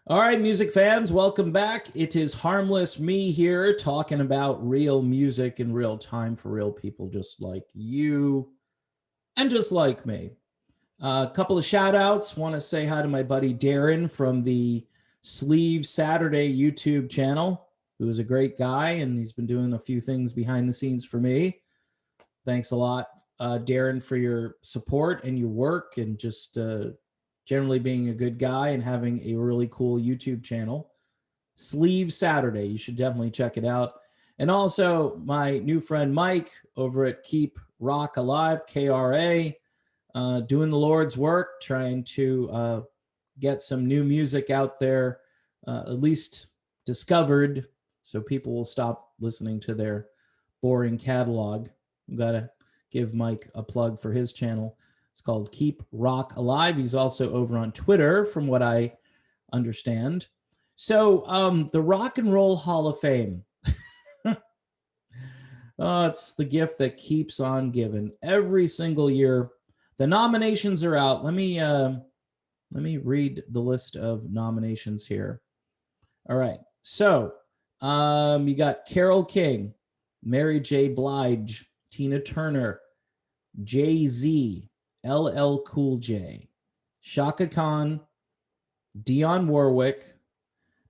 All right, music fans, welcome back. It is Harmless Me here talking about real music in real time for real people just like you and just like me. A couple of shout outs. Want to say hi to my buddy Darren from the Sleeve Saturday YouTube channel, who is a great guy and he's been doing a few things behind the scenes for me. Thanks a lot, Darren, for your support and your work and just generally being a good guy and having a really cool YouTube channel. Sleeve Saturday. You should definitely check it out. And also my new friend Mike over at Keep Rock Alive, KRA, doing the Lord's work, trying to get some new music out there, at least discovered, so people will stop listening to their boring catalog. I've got to give Mike a plug for his channel. It's called Keep Rock Alive. He's also over on Twitter, from what I understand. So the Rock and Roll Hall of Fame. Oh, it's the gift that keeps on giving. Every single year, the nominations are out. Let me read the list of nominations here. All right. So you got Carole King, Mary J. Blige, Tina Turner, Jay-Z, LL Cool J, Shaka Khan, Dionne Warwick,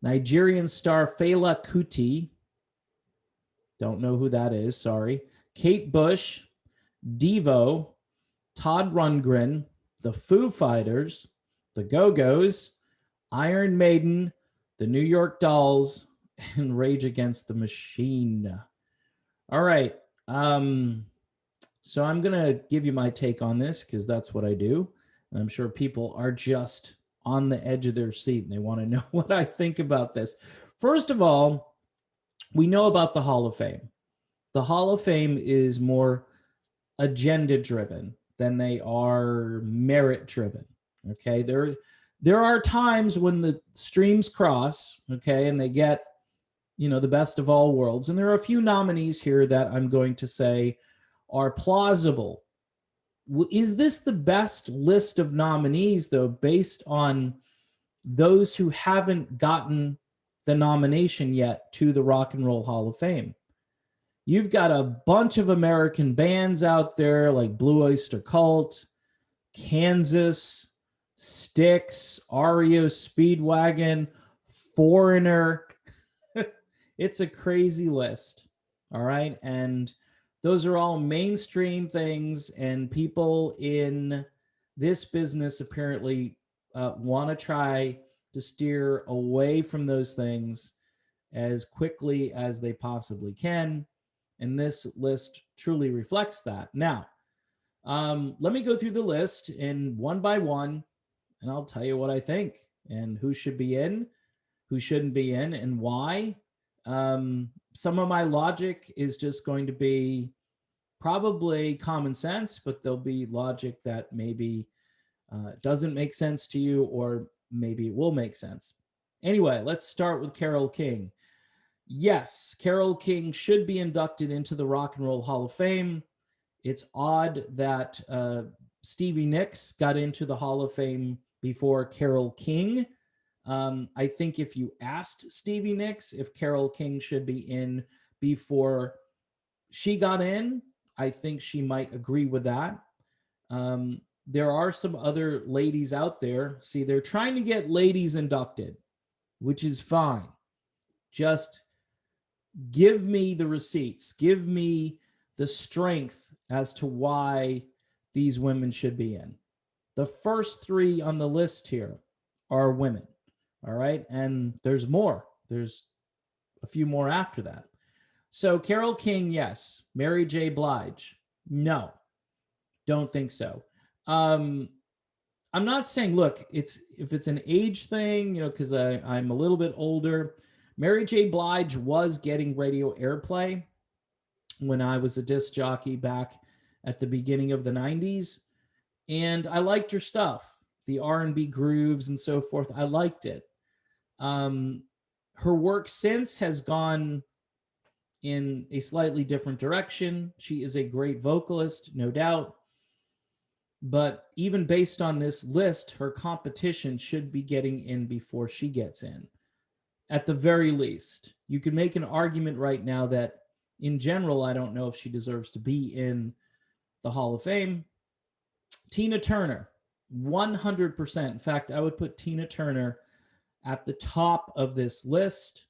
Nigerian star Fela Kuti. Don't know who that is, sorry. Kate Bush, Devo, Todd Rundgren, the Foo Fighters, the Go-Go's, Iron Maiden, the New York Dolls, and Rage Against the Machine. All right. So I'm going to give you my take on this because that's what I do. And I'm sure people are just on the edge of their seat and they want to know what I think about this. First of all, we know about the Hall of Fame. The Hall of Fame is more agenda driven than they are merit driven. Okay. There are times when the streams cross, okay, and they get, the best of all worlds. And there are a few nominees here that I'm going to say are plausible. Is this the best list of nominees, though, based on those who haven't gotten the nomination yet to the Rock and Roll Hall of Fame? You've got a bunch of American bands out there like Blue Oyster Cult, Kansas, Styx, REO Speedwagon, Foreigner. It's a crazy list. All right. And those are all mainstream things, and people in this business apparently want to try to steer away from those things as quickly as they possibly can. And this list truly reflects that. Now, let me go through the list in one by one, and I'll tell you what I think and who should be in, who shouldn't be in, and why. Some of my logic is just going to be probably common sense, but there'll be logic that maybe doesn't make sense to you, or maybe it will make sense. Anyway, let's start with Carole King. Yes, Carole King should be inducted into the Rock and Roll Hall of Fame. It's odd that Stevie Nicks got into the Hall of Fame before Carole King. I think if you asked Stevie Nicks if Carole King should be in before she got in, I think she might agree with that. There are some other ladies out there. See, they're trying to get ladies inducted, which is fine. Just give me the receipts. Give me the strength as to why these women should be in. The first three on the list here are women. All right. And there's more. There's a few more after that. So Carole King, yes. Mary J. Blige, no. Don't think so. I'm not saying, look, if it's an age thing, because I'm a little bit older. Mary J. Blige was getting radio airplay when I was a disc jockey back at the beginning of the 90s. And I liked her stuff, the R&B grooves and so forth. I liked it. Her work since has gone in a slightly different direction. She is a great vocalist, no doubt. But even based on this list, her competition should be getting in before she gets in. At the very least, you could make an argument right now that in general, I don't know if she deserves to be in the Hall of Fame. Tina Turner, 100%. In fact, I would put Tina Turner at the top of this list.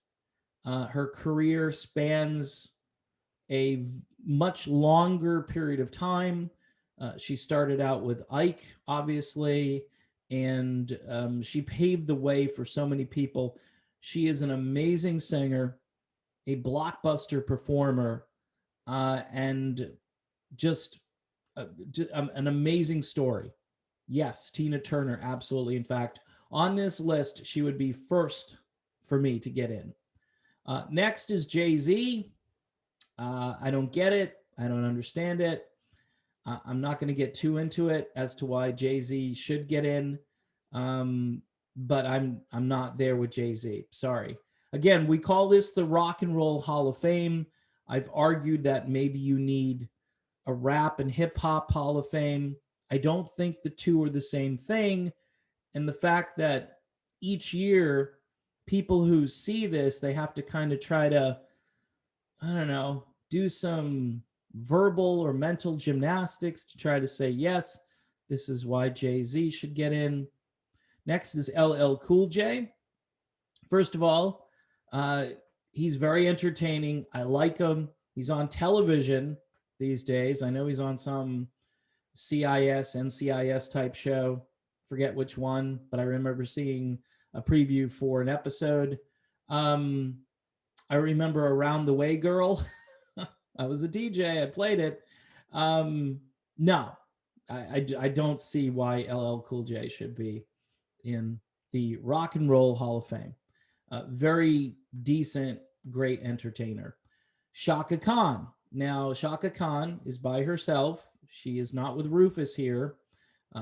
Her career spans a much longer period of time. She started out with Ike, obviously, and she paved the way for so many people. She is an amazing singer, a blockbuster performer, and just an amazing story. Yes, Tina Turner, absolutely. In fact, on this list, she would be first for me to get in. Next is Jay-Z. I don't get it. I don't understand it. I'm not going to get too into it as to why Jay-Z should get in, but I'm not there with Jay-Z. Sorry. Again, we call this the Rock and Roll Hall of Fame. I've argued that maybe you need a rap and hip hop Hall of Fame. I don't think the two are the same thing. And the fact that each year, people who see this, they have to kind of try to, I don't know, do some verbal or mental gymnastics to try to say, yes, this is why Jay-Z should get in. Next is LL Cool J. First of all, he's very entertaining. I like him. He's on television these days. I know he's on some CIS, NCIS type show. Forget which one, but I remember seeing a preview for an episode. I remember Around the Way Girl. I was a DJ. I played it. No, I don't see why LL Cool J should be in the Rock and Roll Hall of Fame. Very decent, great entertainer. Shaka Khan. Now, Shaka Khan is by herself. She is not with Rufus here.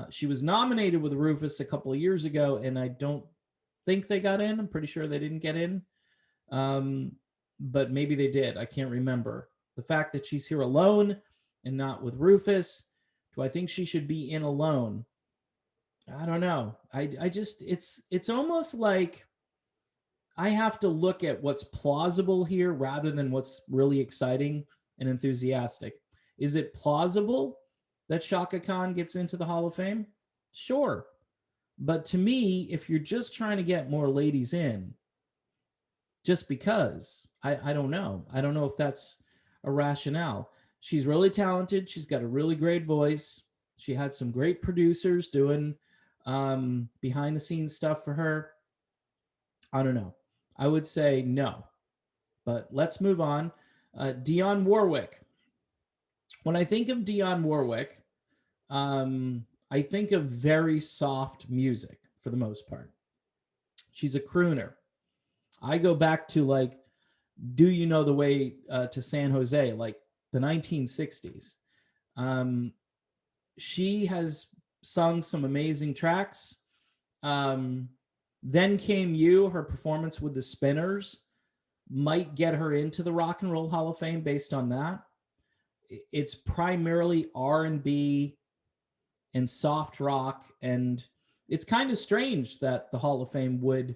She was nominated with Rufus a couple of years ago, and I don't think they got in. I'm pretty sure they didn't get in. But maybe they did. I can't remember. The fact that she's here alone and not with Rufus, do I think she should be in alone? I don't know. I just, it's almost like I have to look at what's plausible here rather than what's really exciting and enthusiastic. Is it plausible that Shaka Khan gets into the Hall of Fame? Sure. But to me, if you're just trying to get more ladies in, just because, I don't know. I don't know if that's a rationale. She's really talented. She's got a really great voice. She had some great producers doing behind the scenes stuff for her. I don't know. I would say no. But let's move on. Dionne Warwick. When I think of Dionne Warwick, I think of very soft music for the most part. She's a crooner. I go back to like, Do You Know the Way to San Jose, like the 1960s. She has sung some amazing tracks. Then Came You, her performance with the Spinners might get her into the Rock and Roll Hall of Fame based on that. It's primarily R&B and soft rock, and it's kind of strange that the Hall of Fame would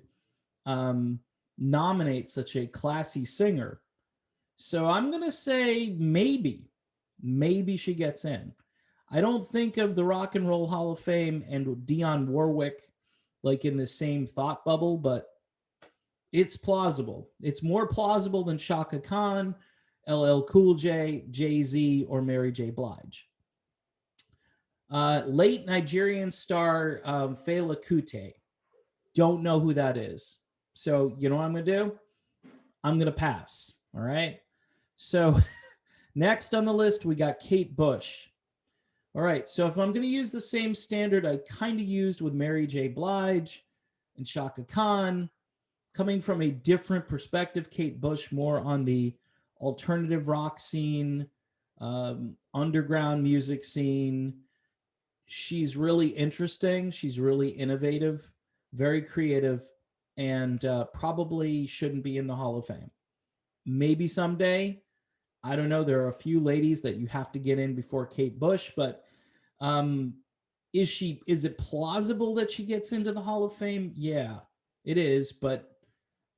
nominate such a classy singer. So I'm going to say maybe she gets in. I don't think of the Rock and Roll Hall of Fame and Dionne Warwick like in the same thought bubble, but it's plausible. It's more plausible than Shaka Khan, LL Cool J, Jay-Z, or Mary J. Blige. Late Nigerian star Fela Kuti. Don't know who that is. So you know what I'm going to do? I'm going to pass. All right. So next on the list, we got Kate Bush. All right. So if I'm going to use the same standard I kind of used with Mary J. Blige and Shaka Khan, coming from a different perspective, Kate Bush more on the alternative rock scene, underground music scene. She's really interesting. She's really innovative, very creative, and probably shouldn't be in the Hall of Fame. Maybe someday. I don't know. There are a few ladies that you have to get in before Kate Bush, but Is it plausible that she gets into the Hall of Fame? Yeah, it is. But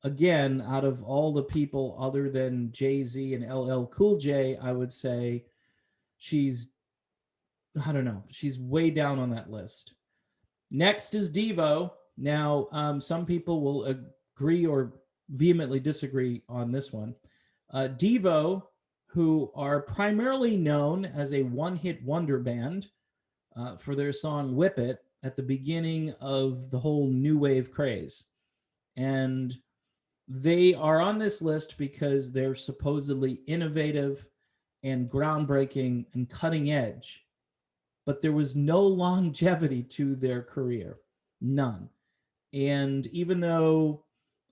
again, out of all the people other than Jay-Z and LL Cool J, I would say she's, I don't know, she's way down on that list. Next is Devo. Now, some people will agree or vehemently disagree on this one. Devo, who are primarily known as a one-hit wonder band for their song Whip It at the beginning of the whole new wave craze. And they are on this list because they're supposedly innovative and groundbreaking and cutting edge, but there was no longevity to their career, none. And even though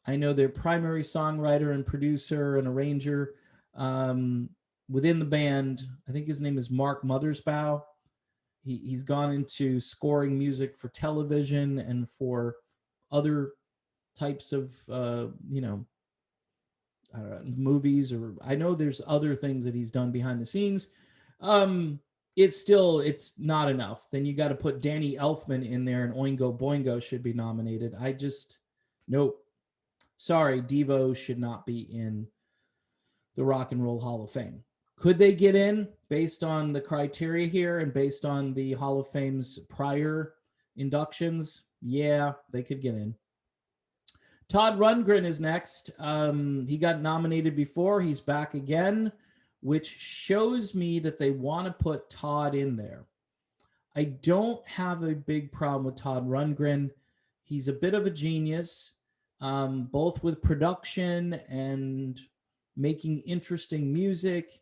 I know their primary songwriter and producer and arranger within the band, I think his name is Mark Mothersbaugh. He's gone into scoring music for television and for other types of, I don't know, movies, or I know there's other things that he's done behind the scenes. It's not enough. Then you got to put Danny Elfman in there, and Oingo Boingo should be nominated. Nope. Sorry, Devo should not be in the Rock and Roll Hall of Fame. Could they get in based on the criteria here and based on the Hall of Fame's prior inductions? Yeah, they could get in. Todd Rundgren is next. He got nominated before. He's back again, which shows me that they want to put Todd in there. I don't have a big problem with Todd Rundgren. He's a bit of a genius, both with production and making interesting music.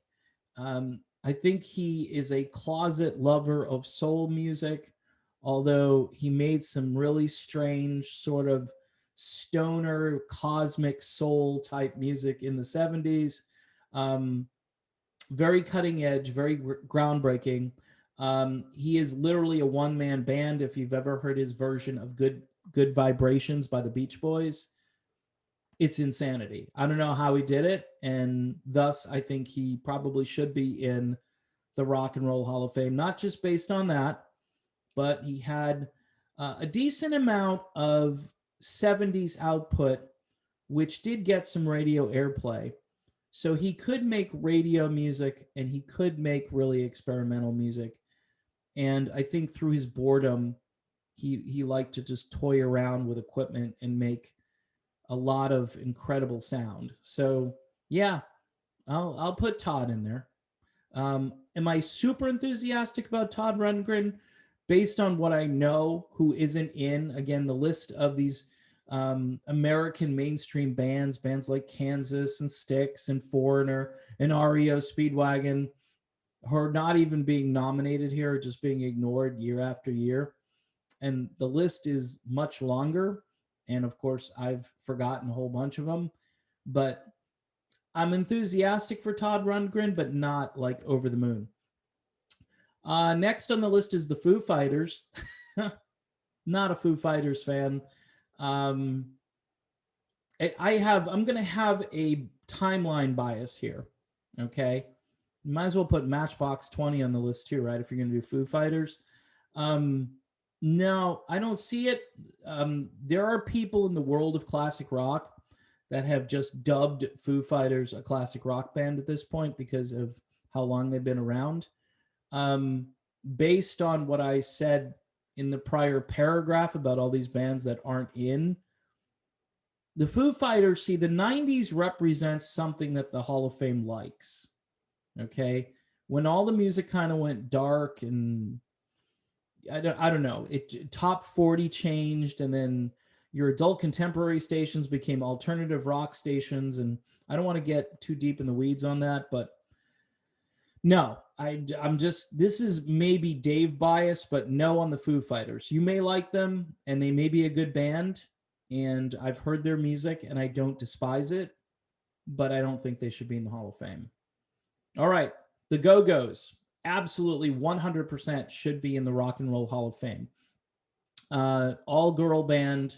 I think he is a closet lover of soul music, although he made some really strange sort of stoner cosmic soul type music in the 70s. Very cutting edge, very groundbreaking. He is literally a one-man band. If you've ever heard his version of Good Vibrations by the Beach Boys, it's insanity. I don't know how he did it, and thus I think he probably should be in the Rock and Roll Hall of Fame, not just based on that, but he had a decent amount of 70s output, which did get some radio airplay. So he could make radio music and he could make really experimental music. And I think through his boredom, he liked to just toy around with equipment and make a lot of incredible sound. So yeah, I'll put Todd in there. Am I super enthusiastic about Todd Rundgren based on what I know who isn't in, again, the list of these American mainstream bands like Kansas and Styx and Foreigner and REO Speedwagon, who are not even being nominated here, just being ignored year after year. And the list is much longer. And of course, I've forgotten a whole bunch of them. But I'm enthusiastic for Todd Rundgren, but not like over the moon. Next on the list is the Foo Fighters. Not a Foo Fighters fan. I'm going to have a timeline bias here. Okay. You might as well put Matchbox 20 on the list too, right? If you're going to do Foo Fighters. No, I don't see it. There are people in the world of classic rock that have just dubbed Foo Fighters a classic rock band at this point because of how long they've been around. Based on what I said in the prior paragraph about all these bands that aren't in, the Foo Fighters, see, the 90s represents something that the Hall of Fame likes. Okay? When all the music kind of went dark and I don't know, top 40 changed, and then your adult contemporary stations became alternative rock stations, and I don't want to get too deep in the weeds on that, but no, I'm just, this is maybe Dave bias, but no on the Foo Fighters. You may like them, and they may be a good band, and I've heard their music, and I don't despise it, but I don't think they should be in the Hall of Fame. All right, the Go-Go's. Absolutely 100% should be in the Rock and Roll Hall of Fame. All-girl band.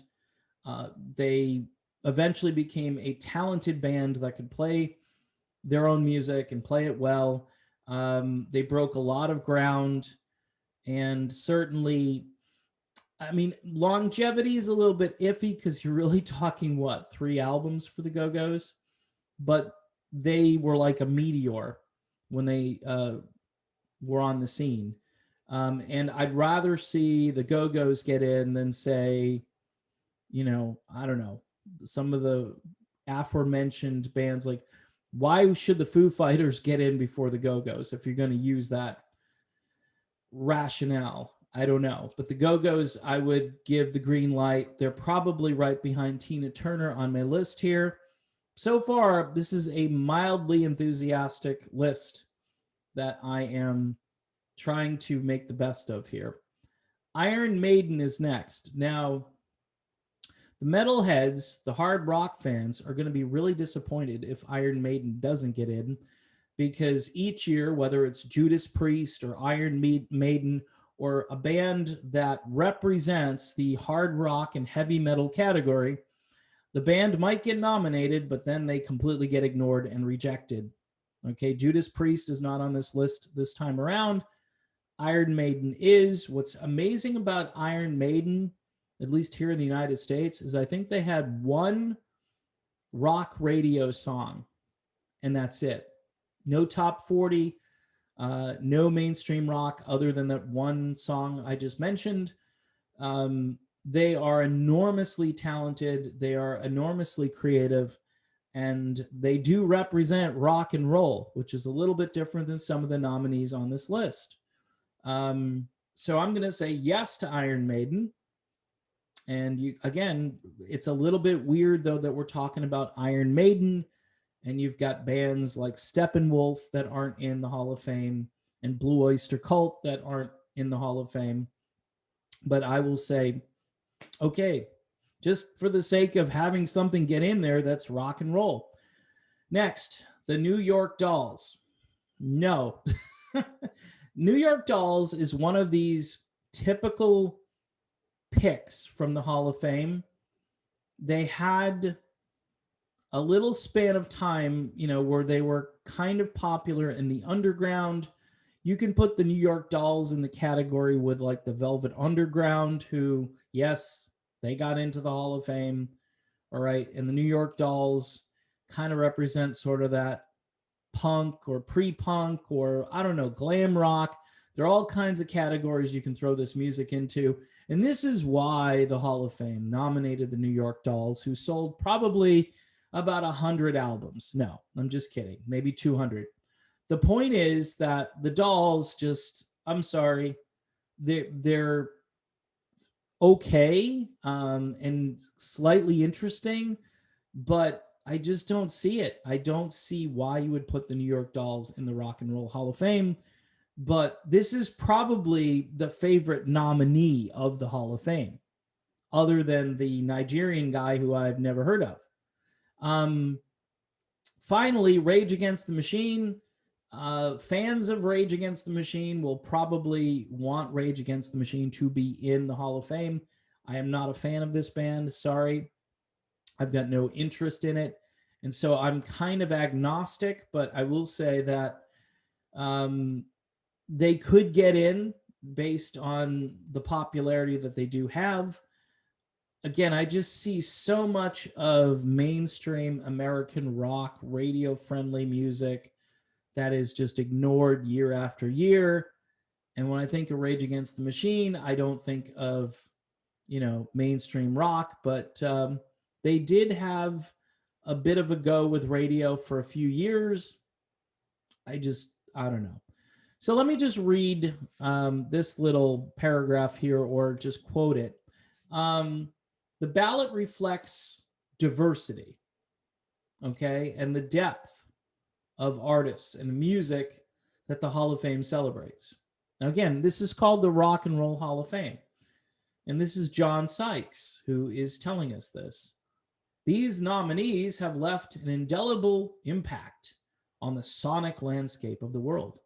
They eventually became a talented band that could play their own music and play it well. They broke a lot of ground, And certainly, I mean, longevity is a little bit iffy because you're really talking, what, 3 albums for the Go-Go's? But they were like a meteor when they were on the scene. And I'd rather see the Go-Go's get in than say, I don't know, some of the aforementioned bands. Like, why should the Foo Fighters get in before the Go-Go's if you're going to use that rationale? I don't know. But the Go-Go's, I would give the green light. They're probably right behind Tina Turner on my list here. So far, this is a mildly enthusiastic list that I am trying to make the best of here. Iron Maiden is next. Now, the metalheads, the hard rock fans, are going to be really disappointed if Iron Maiden doesn't get in, because each year, whether it's Judas Priest or Iron Maiden or a band that represents the hard rock and heavy metal category, the band might get nominated, but then they completely get ignored and rejected. Okay, Judas Priest is not on this list this time around. Iron Maiden is. What's amazing about Iron Maiden, at least here in the United States, is I think they had one rock radio song, and that's it. No top 40, no mainstream rock other than that one song I just mentioned. They are enormously talented. They are enormously creative, and they do represent rock and roll, which is a little bit different than some of the nominees on this list. So I'm going to say yes to Iron Maiden. And again, it's a little bit weird, though, that we're talking about Iron Maiden, and you've got bands like Steppenwolf that aren't in the Hall of Fame, and Blue Oyster Cult that aren't in the Hall of Fame. But I will say, okay, just for the sake of having something get in there, that's rock and roll. Next, the New York Dolls. No. New York Dolls is one of these typical picks from the Hall of Fame. They had a little span of time, where they were kind of popular in the underground. You can put the New York Dolls in the category with like the Velvet Underground, who, yes, they got into the Hall of Fame. All right. And the New York Dolls kind of represent sort of that punk or pre-punk or, I don't know, glam rock. There are all kinds of categories you can throw this music into. And this is why the Hall of Fame nominated the New York Dolls, who sold probably about 100 albums. No, I'm just kidding. Maybe 200. The point is that the Dolls just, I'm sorry, they're okay and slightly interesting, but I just don't see it. I don't see why you would put the New York Dolls in the Rock and Roll Hall of Fame. But this is probably the favorite nominee of the Hall of Fame, other than the Nigerian guy who I've never heard of. Finally, Rage Against the Machine. Fans of Rage Against the Machine will probably want Rage Against the Machine to be in the Hall of Fame. I am not a fan of this band. Sorry. I've got no interest in it. And so I'm kind of agnostic, but I will say that they could get in based on the popularity that they do have. Again, I just see so much of mainstream American rock, radio-friendly music that is just ignored year after year. And when I think of Rage Against the Machine, I don't think of, mainstream rock, but they did have a bit of a go with radio for a few years. I don't know. So let me just read this little paragraph here, or just quote it. The ballot reflects diversity, okay, and the depth of artists and the music that the Hall of Fame celebrates. Now, again, this is called the Rock and Roll Hall of Fame. And this is John Sykes who is telling us this. These nominees have left an indelible impact on the sonic landscape of the world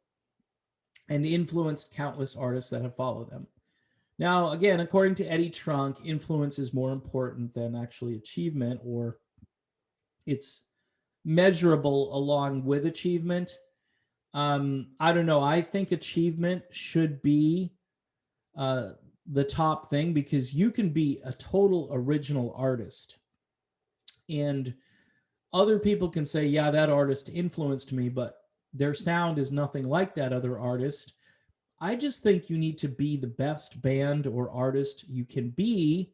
and influenced countless artists that have followed them. Now, again, according to Eddie Trunk, influence is more important than actually achievement, or it's measurable along with achievement. I don't know. I think achievement should be the top thing, because you can be a total original artist and other people can say, yeah, that artist influenced me, but their sound is nothing like that other artist. I just think you need to be the best band or artist you can be.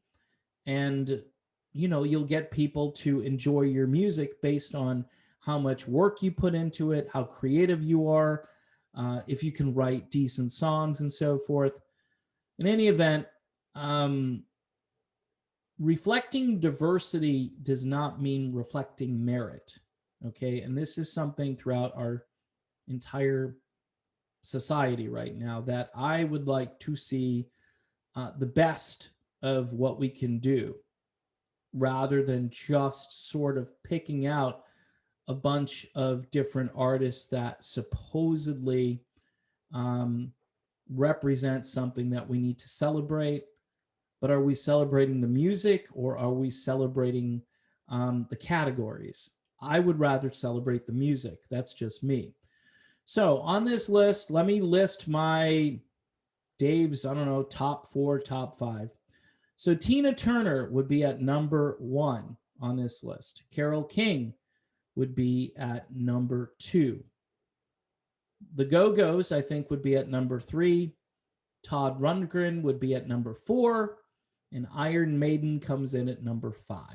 And, you'll get people to enjoy your music based on how much work you put into it, how creative you are, if you can write decent songs and so forth. In any event, um, reflecting diversity does not mean reflecting merit. Okay. And this is something throughout our entire society right now that I would like to see the best of what we can do rather than just sort of picking out a bunch of different artists that supposedly um, represent something that we need to celebrate. But are we celebrating the music or are we celebrating the categories? I would rather celebrate the music. That's just me. So on this list, let me list my Dave's, I don't know, top 4, top 5. So Tina Turner would be at number 1 on this list. Carole King would be at number 2. The Go-Go's, I think, would be at number 3. Todd Rundgren would be at number 4. And Iron Maiden comes in at number 5.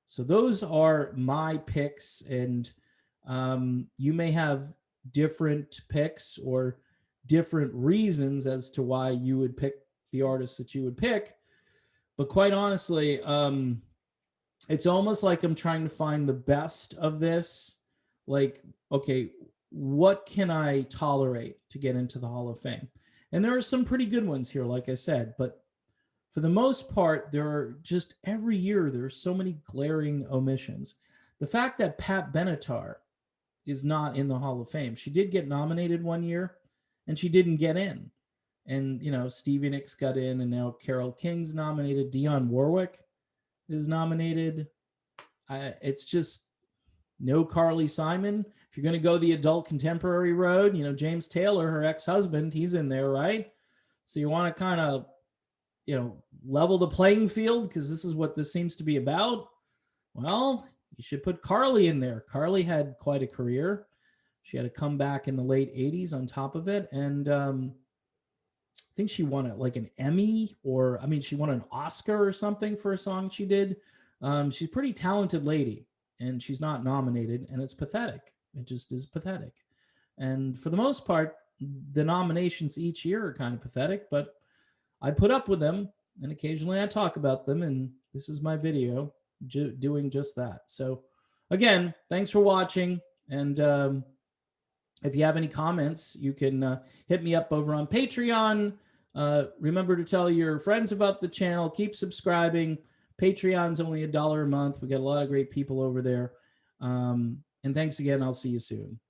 So those are my picks. And you may have different picks or different reasons as to why you would pick the artists that you would pick. But quite honestly, it's almost like I'm trying to find the best of this. Like, okay, what can I tolerate to get into the Hall of Fame? And there are some pretty good ones here, like I said, but for the most part, there are just every year, there are so many glaring omissions. The fact that Pat Benatar is not in the Hall of Fame. She did get nominated one year and she didn't get in. And, Stevie Nicks got in and now Carole King's nominated. Dionne Warwick is nominated. It's just no Carly Simon. If you're going to go the adult contemporary road, James Taylor, her ex-husband, he's in there, right? So you want to kind of, level the playing field because this is what this seems to be about. Well, you should put Carly in there. Carly had quite a career. She had a comeback in the late 80s on top of it. And I think she won like an Emmy she won an Oscar or something for a song she did. She's a pretty talented lady and she's not nominated and it's pathetic. It just is pathetic. And for the most part, the nominations each year are kind of pathetic, but I put up with them and occasionally I talk about them. And this is my video doing just that. So again, thanks for watching. And if you have any comments, you can hit me up over on Patreon. Remember to tell your friends about the channel. Keep subscribing. Patreon's only $1 a month. We got a lot of great people over there. And thanks again. I'll see you soon.